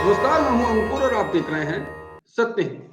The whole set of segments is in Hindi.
नमस्कार, मैं हूं अंकुर और आप देख रहे हैं सत्य हिंदी।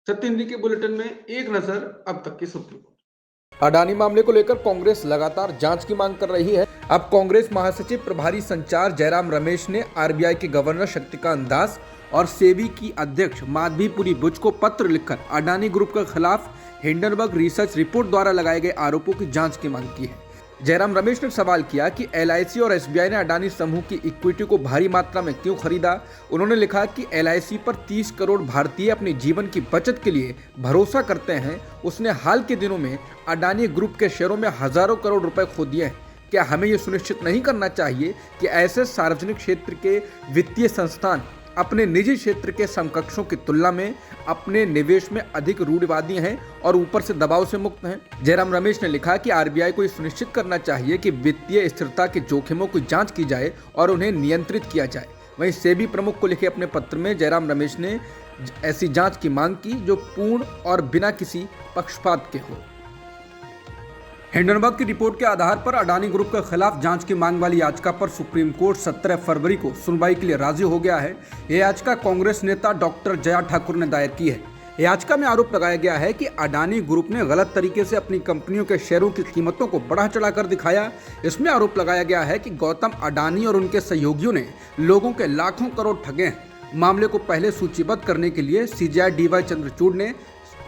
सत्य हिंदी के बुलेटिन में एक नजर अब तक की सुर्खियों पर। अडानी मामले को लेकर कांग्रेस लगातार जांच की मांग कर रही है। अब कांग्रेस महासचिव प्रभारी संचार जयराम रमेश ने आरबीआई के गवर्नर शक्तिकांत दास और सेबी की अध्यक्ष माधवीपुरी बुच को पत्र लिखकर अडानी ग्रुप के खिलाफ हिंडनबर्ग रिसर्च रिपोर्ट द्वारा लगाए गए आरोपों की जांच की मांग की है। जयराम रमेश ने सवाल किया कि एलआईसी और एसबीआई ने अडानी समूह की इक्विटी को भारी मात्रा में क्यों खरीदा। उन्होंने लिखा कि एलआईसी पर 30 करोड़ भारतीय अपने जीवन की बचत के लिए भरोसा करते हैं। उसने हाल के दिनों में अडानी ग्रुप के शेयरों में हजारों करोड़ रुपए खो दिए हैं। क्या हमें यह सुनिश्चित नहीं करना चाहिए कि ऐसे सार्वजनिक क्षेत्र के वित्तीय संस्थान अपने निजी क्षेत्र के समकक्षों की तुलना में अपने निवेश में अधिक रूढ़िवादी हैं और ऊपर से दबाव से मुक्त हैं। जयराम रमेश ने लिखा कि आरबीआई को यह सुनिश्चित करना चाहिए कि वित्तीय स्थिरता के जोखिमों की जांच की जाए और उन्हें नियंत्रित किया जाए। वहीं सेबी प्रमुख को लिखे अपने पत्र में जयराम रमेश ने ऐसी जांच की मांग की जो पूर्ण और बिना किसी पक्षपात के हो। हिंडनबर्ग की रिपोर्ट के आधार पर अडानी ग्रुप के खिलाफ जांच की मांग वाली याचिका पर सुप्रीम कोर्ट 17 फरवरी को सुनवाई के लिए राजी हो गया है। यह याचिका कांग्रेस नेता डॉक्टर जया ठाकुर ने दायर की है। याचिका में आरोप लगाया गया है कि अडानी ग्रुप ने गलत तरीके से अपनी कंपनियों के शेयरों की कीमतों को बढ़ा चढ़ाकर दिखाया। इसमें आरोप लगाया गया है कि गौतम अडानी और उनके सहयोगियों ने लोगों के लाखों करोड़ ठगे हैं। मामले को पहले सूचीबद्ध करने के लिए सीजेआई डीवाई चंद्रचूड़ ने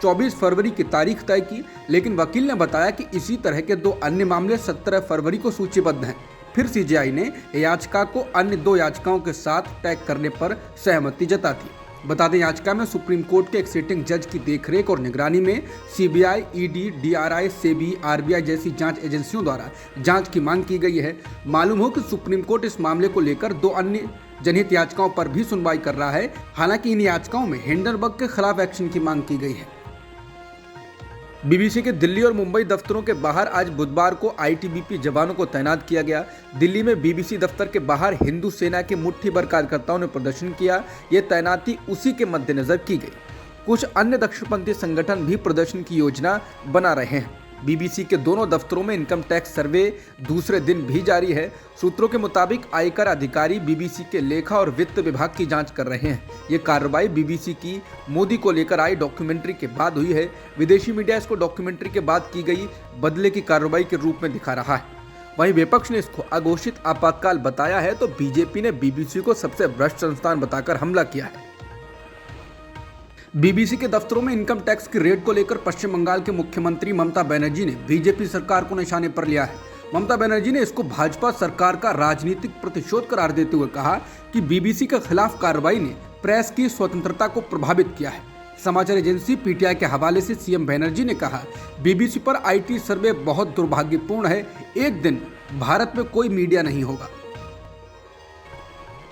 24 फरवरी की तारीख तय की, लेकिन वकील ने बताया कि इसी तरह के 2 अन्य मामले 17 फरवरी को सूचीबद्ध हैं। फिर सीजेआई ने याचिका को अन्य 2 याचिकाओं के साथ टैग करने पर सहमति जता दी। बता दें, याचिका में सुप्रीम कोर्ट के एक सिटिंग जज की देखरेख और निगरानी में CBI, ED, DRI, SEBI, RBI जैसी जांच एजेंसियों द्वारा जांच की मांग की गई है। मालूम हो कि सुप्रीम कोर्ट इस मामले को लेकर 2 अन्य जनहित याचिकाओं पर भी सुनवाई कर रहा है। हालांकि इन याचिकाओं में हिंडनबर्ग के खिलाफ एक्शन की मांग की गई है। बीबीसी के दिल्ली और मुंबई दफ्तरों के बाहर आज बुधवार को आईटीबीपी जवानों को तैनात किया गया। दिल्ली में बीबीसी दफ्तर के बाहर हिंदू सेना के मुट्ठी भर कार्यकर्ताओं ने प्रदर्शन किया। ये तैनाती उसी के मद्देनजर की गई। कुछ अन्य दक्षिणपंथी संगठन भी प्रदर्शन की योजना बना रहे हैं। बीबीसी के दोनों दफ्तरों में इनकम टैक्स सर्वे दूसरे दिन भी जारी है। सूत्रों के मुताबिक आयकर अधिकारी बीबीसी के लेखा और वित्त विभाग की जांच कर रहे हैं। ये कार्रवाई बीबीसी की मोदी को लेकर आई डॉक्यूमेंट्री के बाद हुई है। विदेशी मीडिया इसको डॉक्यूमेंट्री के बाद की गई बदले की कार्रवाई के रूप में दिखा रहा है। वहीं विपक्ष ने इसको अघोषित आपातकाल बताया है, तो बीजेपी ने बीबीसी को सबसे भ्रष्ट संस्थान बताकर हमला किया है। बीबीसी के दफ्तरों में इनकम टैक्स की रेट को लेकर पश्चिम बंगाल के मुख्यमंत्री ममता बनर्जी ने बीजेपी सरकार को निशाने पर लिया है। ममता बनर्जी ने इसको भाजपा सरकार का राजनीतिक प्रतिशोध करार देते हुए कहा कि बीबीसी के खिलाफ कार्रवाई ने प्रेस की स्वतंत्रता को प्रभावित किया है। समाचार एजेंसी पीटीआई के हवाले से सीएम बनर्जी ने कहा, बीबीसी पर आईटी सर्वे बहुत दुर्भाग्यपूर्ण है। एक दिन भारत में कोई मीडिया नहीं होगा।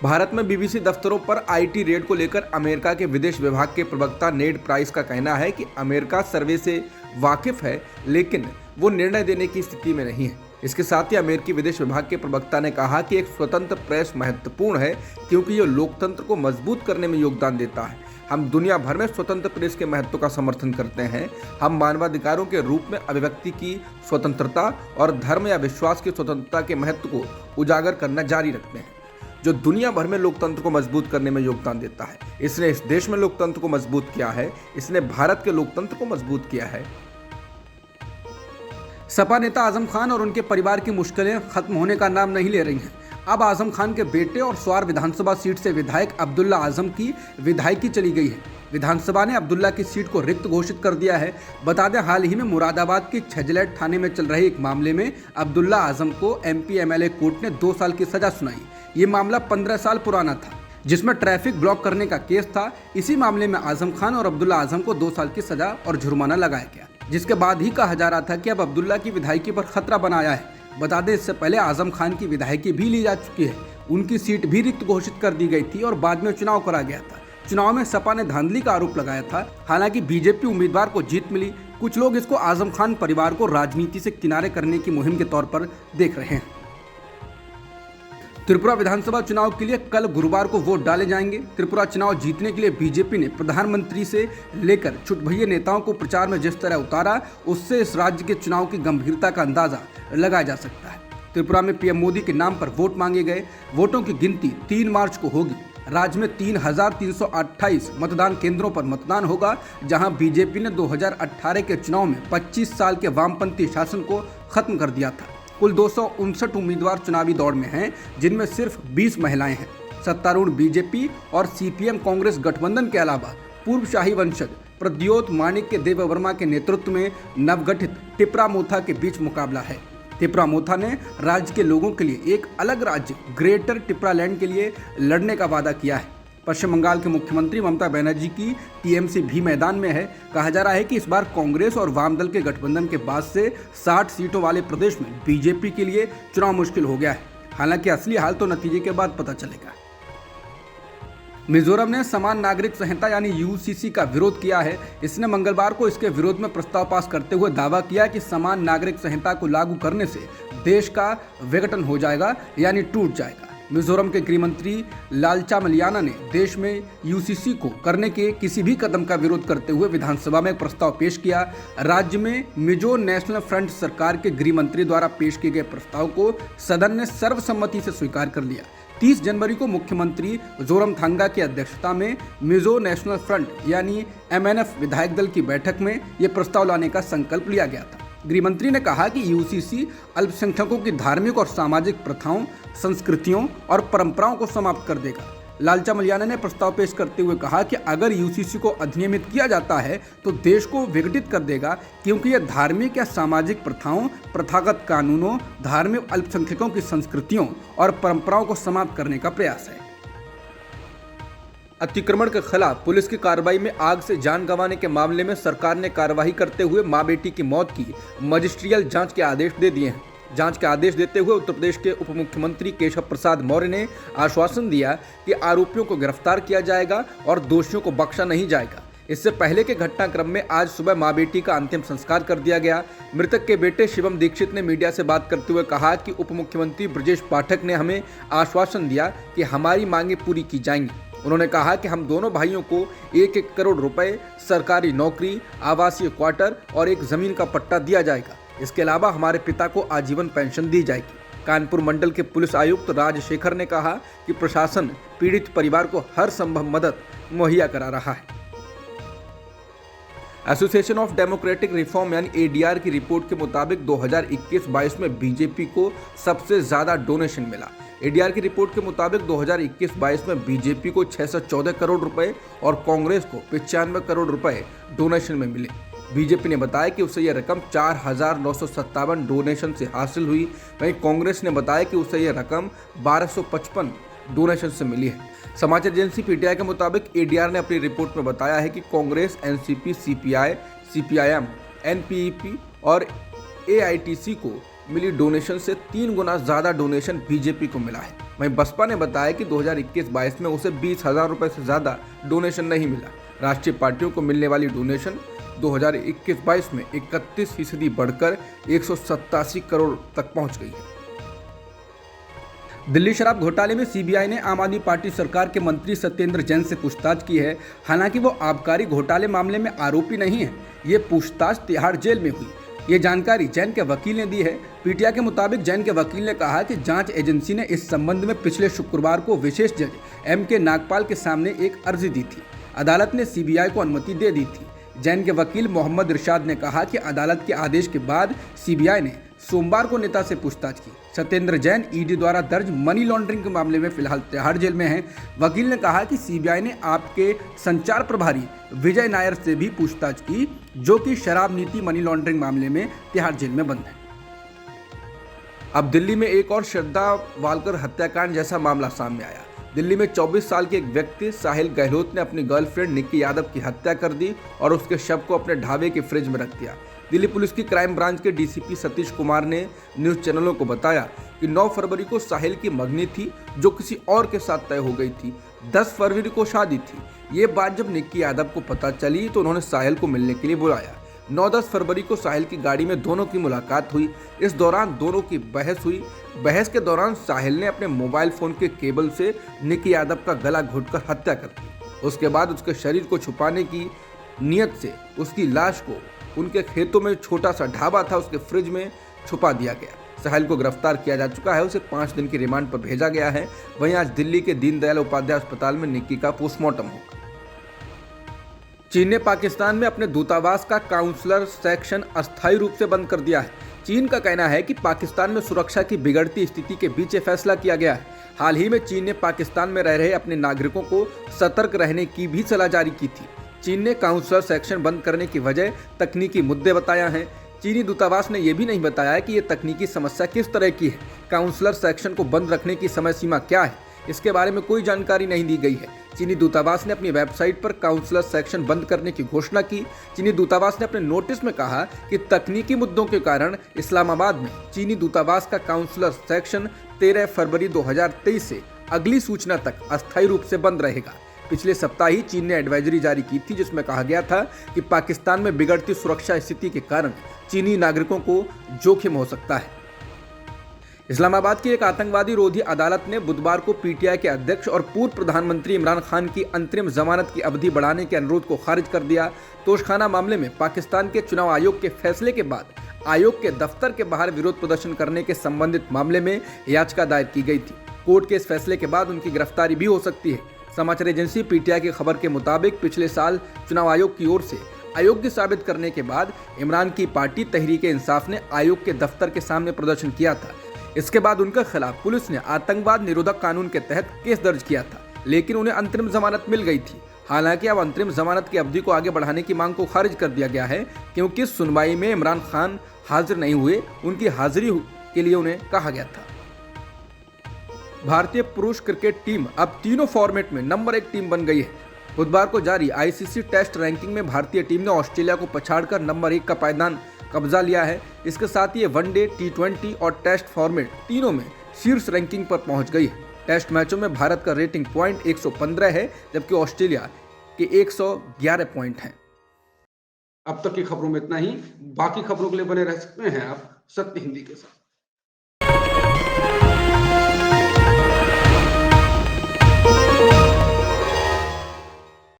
भारत में बीबीसी दफ्तरों पर आईटी रेड को लेकर अमेरिका के विदेश विभाग के प्रवक्ता नेड प्राइस का कहना है कि अमेरिका सर्वे से वाकिफ है, लेकिन वो निर्णय देने की स्थिति में नहीं है। इसके साथ ही अमेरिकी विदेश विभाग के प्रवक्ता ने कहा कि एक स्वतंत्र प्रेस महत्वपूर्ण है, क्योंकि ये लोकतंत्र को मजबूत करने में योगदान देता है। हम दुनिया भर में स्वतंत्र प्रेस के महत्व का समर्थन करते हैं। हम मानवाधिकारों के रूप में अभिव्यक्ति की स्वतंत्रता और धर्म या विश्वास की स्वतंत्रता के महत्व को उजागर करना जारी रखते हैं, जो दुनिया भर में लोकतंत्र को मजबूत करने में योगदान देता है। इसने इस देश में लोकतंत्र को मजबूत किया है। इसने भारत के लोकतंत्र को मजबूत किया है। सपा नेता आजम खान और उनके परिवार की मुश्किलें खत्म होने का नाम नहीं ले रही हैं। अब आजम खान के बेटे और स्वार विधानसभा सीट से विधायक अब्दुल्ला आजम की विधायकी चली गई है। विधानसभा ने अब्दुल्ला की सीट को रिक्त घोषित कर दिया है। बता दें, हाल ही में मुरादाबाद के छजलैट थाने में चल रहे एक मामले में अब्दुल्ला आजम को एमपी एमएलए कोर्ट ने 2 साल की सजा सुनाई। ये मामला 15 साल पुराना था, जिसमें ट्रैफिक ब्लॉक करने का केस था। इसी मामले में आजम खान और अब्दुल्ला आजम को 2 साल की सजा और जुर्माना लगाया गया, जिसके बाद ही कहा जा रहा था कि अब अब्दुल्ला की विधायकी पर खतरा बनाया है। बता दें, इससे पहले आजम खान की विधायकी भी ली जा चुकी है। उनकी सीट भी रिक्त घोषित कर दी गई थी और बाद में चुनाव करा गया था। चुनाव में सपा ने धांधली का आरोप लगाया था। हालांकि बीजेपी उम्मीदवार को जीत मिली। कुछ लोग इसको आजम खान परिवार को राजनीति से किनारे करने की मुहिम के तौर पर देख रहे हैं। त्रिपुरा विधानसभा चुनाव के लिए कल गुरुवार को वोट डाले जाएंगे। त्रिपुरा चुनाव जीतने के लिए बीजेपी ने प्रधानमंत्री से लेकर छुटभइये नेताओं को प्रचार में जिस तरह उतारा, उससे इस राज्य के चुनाव की गंभीरता का अंदाजा लगाया जा सकता है। त्रिपुरा में पीएम मोदी के नाम पर वोट मांगे गए। वोटों की गिनती 3 मार्च को होगी। राज्य में 3,328 मतदान केंद्रों पर मतदान होगा, जहां बीजेपी ने 2018 के चुनाव में 25 साल के वामपंथी शासन को खत्म कर दिया था। कुल 259 उम्मीदवार चुनावी दौड़ में हैं, जिनमें सिर्फ 20 महिलाएं हैं। सत्तारूढ़ बीजेपी और सीपीएम कांग्रेस गठबंधन के अलावा पूर्व शाही वंशज प्रद्योत माणिक्य देववर्मा के नेतृत्व में नवगठित टिपरा मोथा के बीच मुकाबला है। टिपरा मोथा ने राज्य के लोगों के लिए एक अलग राज्य ग्रेटर टिपरालैंड के लिए लड़ने का वादा किया है। पश्चिम बंगाल के मुख्यमंत्री ममता बनर्जी की टीएमसी भी मैदान में है। कहा जा रहा है कि इस बार कांग्रेस और वाम दल के गठबंधन के बाद से 60 सीटों वाले प्रदेश में बीजेपी के लिए चुनाव मुश्किल हो गया है। हालांकि असली हाल तो नतीजे के बाद पता चलेगा। मिजोरम ने समान नागरिक संहिता यानी यूसीसी का विरोध किया है। इसने मंगलवार को इसके विरोध में प्रस्ताव पास करते हुए दावा किया कि समान नागरिक संहिता को लागू करने से देश का विघटन हो जाएगा यानी टूट जाएगा। मिजोरम के गृह मंत्री लालचामलियाना ने देश में यूसीसी को करने के किसी भी कदम का विरोध करते हुए विधानसभा में एक प्रस्ताव पेश किया। राज्य में मिजो नेशनल फ्रंट सरकार के गृह मंत्री द्वारा पेश किए गए प्रस्ताव को सदन ने सर्वसम्मति से स्वीकार कर लिया। 30 जनवरी को मुख्यमंत्री जोरमथांगा की अध्यक्षता में मिजो नेशनल फ्रंट यानी एमएनएफ विधायक दल की बैठक में ये प्रस्ताव लाने का संकल्प लिया गया था। गृह मंत्री ने कहा कि यूसीसी अल्पसंख्यकों की धार्मिक और सामाजिक प्रथाओं, संस्कृतियों और परंपराओं को समाप्त कर देगा। लालचामलियाना ने प्रस्ताव पेश करते हुए कहा कि अगर यूसीसी को अधिनियमित किया जाता है तो देश को विघटित कर देगा, क्योंकि यह धार्मिक या सामाजिक प्रथाओं, प्रथागत कानूनों, धार्मिक अल्पसंख्यकों की संस्कृतियों और परंपराओं को समाप्त करने का प्रयास है। अतिक्रमण के खिलाफ पुलिस की कार्रवाई में आग से जान गंवाने के मामले में सरकार ने कार्रवाई करते हुए मां बेटी की मौत की मजिस्ट्रियल जांच के आदेश दे दिए हैं। जांच के आदेश देते हुए उत्तर प्रदेश के उप मुख्यमंत्री केशव प्रसाद मौर्य ने आश्वासन दिया कि आरोपियों को गिरफ्तार किया जाएगा और दोषियों को बख्शा नहीं जाएगा। इससे पहले के घटनाक्रम में आज सुबह मां बेटी का अंतिम संस्कार कर दिया गया। मृतक के बेटे शिवम दीक्षित ने मीडिया से बात करते हुए कहा कि उप मुख्यमंत्री ब्रजेश पाठक ने हमें आश्वासन दिया कि हमारी मांगें पूरी की जाएंगी। उन्होंने कहा कि हम दोनों भाइयों को 1-1 करोड़ रुपए, सरकारी नौकरी, आवासीय क्वार्टर और एक जमीन का पट्टा दिया जाएगा। इसके अलावा हमारे पिता को आजीवन पेंशन दी जाएगी। कानपुर मंडल के पुलिस आयुक्त राजशेखर ने कहा कि प्रशासन पीड़ित परिवार को हर संभव मदद मुहैया करा रहा है। एसोसिएशन ऑफ डेमोक्रेटिक रिफॉर्म यानी एडीआर की रिपोर्ट के मुताबिक 2021-22 में बीजेपी को सबसे ज्यादा डोनेशन मिला। एडीआर की रिपोर्ट के मुताबिक 2021-22 में बीजेपी को 614 करोड़ रुपए और कांग्रेस को 95 करोड़ रुपए डोनेशन में मिले। बीजेपी ने बताया कि उसे यह रकम 4,957 डोनेशन से हासिल हुई। वहीं कांग्रेस ने बताया कि उसे यह रकम 1,255 डोनेशन से मिली है। समाचार एजेंसी पीटीआई के मुताबिक एडीआर ने अपनी रिपोर्ट में बताया है कि Congress, NCP, CPI, CPIM, NPP और एआईटीसी को मिली डोनेशन से 3 गुना ज्यादा डोनेशन बीजेपी को मिला है। वहीं बसपा ने बताया कि 2021-22 में उसे 20,000 रुपए से ज्यादा डोनेशन नहीं मिला। राष्ट्रीय पार्टियों को मिलने वाली डोनेशन 2021-22 में 31% बढ़कर 187 करोड़ तक पहुंच गई है। दिल्ली शराब घोटाले में सीबीआई ने आम आदमी पार्टी सरकार के मंत्री सत्येंद्र जैन से पूछताछ की है। हालांकि वो आबकारी घोटाले मामले में आरोपी नहीं है। ये पूछताछ तिहाड़ जेल में हुई। ये जानकारी जैन के वकील ने दी है। पीटीआई के मुताबिक जैन के वकील ने कहा कि जांच एजेंसी ने इस संबंध में पिछले शुक्रवार को विशेष जज एम.के. नागपाल के सामने एक अर्जी दी थी। अदालत ने सीबीआई को अनुमति दे दी थी। जैन के वकील मोहम्मद इरशाद ने कहा कि अदालत के आदेश के बाद सीबीआई ने सोमवार को नेता से पूछताछ की। सत्येंद्र जैन ईडी द्वारा दर्ज मनी लॉन्ड्रिंग के मामले में फिलहाल तिहाड़ जेल में हैं। वकील ने कहा कि सीबीआई ने आपके संचार प्रभारी विजय नायर से भी पूछताछ की, जो कि शराब नीति मनी लॉन्ड्रिंग मामले में तिहाड़ जेल में बंद है। अब दिल्ली में एक और श्रद्धा वालकर हत्याकांड जैसा मामला सामने आया। दिल्ली में 24 साल के एक व्यक्ति साहिल गहलोत ने अपनी गर्लफ्रेंड निक्की यादव की हत्या कर दी और उसके शव को अपने ढाबे के फ्रिज में रख दिया। दिल्ली पुलिस की क्राइम ब्रांच के डीसीपी सतीश कुमार ने न्यूज चैनलों को बताया कि 9 फरवरी को साहिल की मंगनी थी, जो किसी और के साथ तय हो गई थी। 10 फरवरी को शादी थी। ये बात जब निक्की यादव को पता चली तो उन्होंने साहिल को मिलने के लिए बुलाया। 9-10 फरवरी को साहिल की गाड़ी में दोनों की मुलाकात हुई। इस दौरान दोनों की बहस हुई। बहस के दौरान साहिल ने अपने मोबाइल फोन के केबल से निक्की यादव का गला घोंटकर हत्या कर दी। उसके बाद उसके शरीर को छुपाने की नियत से उसकी लाश को उनके खेतों में छोटा सा ढाबा था, उसके फ्रिज में छुपा दिया गया। साहिल को गिरफ्तार किया जा चुका है, उसे 5 दिन की रिमांड पर भेजा गया है। वहीं आज दिल्ली के दीनदयाल उपाध्याय अस्पताल में निक्की का पोस्टमार्टम होगा। चीन ने पाकिस्तान में अपने दूतावास का काउंसलर सेक्शन अस्थायी रूप से बंद कर दिया है। चीन का कहना है कि पाकिस्तान में सुरक्षा की बिगड़ती स्थिति के बीच ये फैसला किया गया है। हाल ही में चीन ने पाकिस्तान में रह रहे अपने नागरिकों को सतर्क रहने की भी सलाह जारी की थी। चीन ने काउंसलर सेक्शन बंद करने की वजह तकनीकी मुद्दे बताया है। चीनी दूतावास ने यह भी नहीं बताया कि ये तकनीकी समस्या किस तरह की है। काउंसलर सेक्शन को बंद रखने की समय सीमा क्या है, इसके बारे में कोई जानकारी नहीं दी गई है। चीनी दूतावास ने अपनी वेबसाइट पर काउंसलर सेक्शन बंद करने की घोषणा की। चीनी दूतावास ने अपने नोटिस में कहा कि तकनीकी मुद्दों के कारण इस्लामाबाद में चीनी दूतावास का काउंसलर सेक्शन 13 फरवरी 2023 से अगली सूचना तक अस्थायी रूप से बंद रहेगा। पिछले सप्ताह ही चीन ने एडवाइजरी जारी की थी, जिसमें कहा गया था कि पाकिस्तान में बिगड़ती सुरक्षा स्थिति के कारण चीनी नागरिकों को जोखिम हो सकता है। इस्लामाबाद की एक आतंकवादी रोधी अदालत ने बुधवार को पीटीआई के अध्यक्ष और पूर्व प्रधानमंत्री इमरान खान की अंतरिम जमानत की अवधि बढ़ाने के अनुरोध को खारिज कर दिया। तोशखाना मामले में पाकिस्तान के चुनाव आयोग के फैसले के बाद आयोग के दफ्तर के बाहर विरोध प्रदर्शन करने के संबंधित मामले में याचिका दायर की गई थी। कोर्ट के इस फैसले के बाद उनकी गिरफ्तारी भी हो सकती है। समाचार एजेंसी पीटीआई की खबर के मुताबिक पिछले साल चुनाव आयोग की ओर से अयोग्य साबित करने के बाद इमरान की पार्टी तहरीक-ए-इंसाफ ने आयोग के दफ्तर के सामने प्रदर्शन किया था। इसके बाद उनके खिलाफ पुलिस ने आतंकवाद निरोधक कानून के तहत केस दर्ज किया था, लेकिन उन्हें अंतरिम जमानत मिल गई थी। हालांकि अब अंतरिम जमानत की अवधि को आगे बढ़ाने की मांग को खारिज कर दिया गया है, क्योंकि सुनवाई में इमरान खान हाजिर नहीं हुए। उनकी हाजिरी के लिए उन्हें कहा गया था। भारतीय पुरुष क्रिकेट टीम अब तीनों फॉर्मेट में नंबर 1 टीम बन गई है। बुधवार को जारी आईसीसी टेस्ट रैंकिंग में भारतीय टीम ने ऑस्ट्रेलिया को पछाड़कर नंबर 1 का पायदान कब्जा लिया है। इसके साथ ही ये वनडे, टी20 और टेस्ट फॉर्मेट तीनों में शीर्ष रैंकिंग पर पहुंच गई है। टेस्ट मैचों में भारत का रेटिंग पॉइंट 115 है, जबकि ऑस्ट्रेलिया के 111 पॉइंट हैं। अब तक की खबरों में इतना ही। बाकी खबरों के लिए बने रह सकते हैं आप सत्य हिंदी के साथ।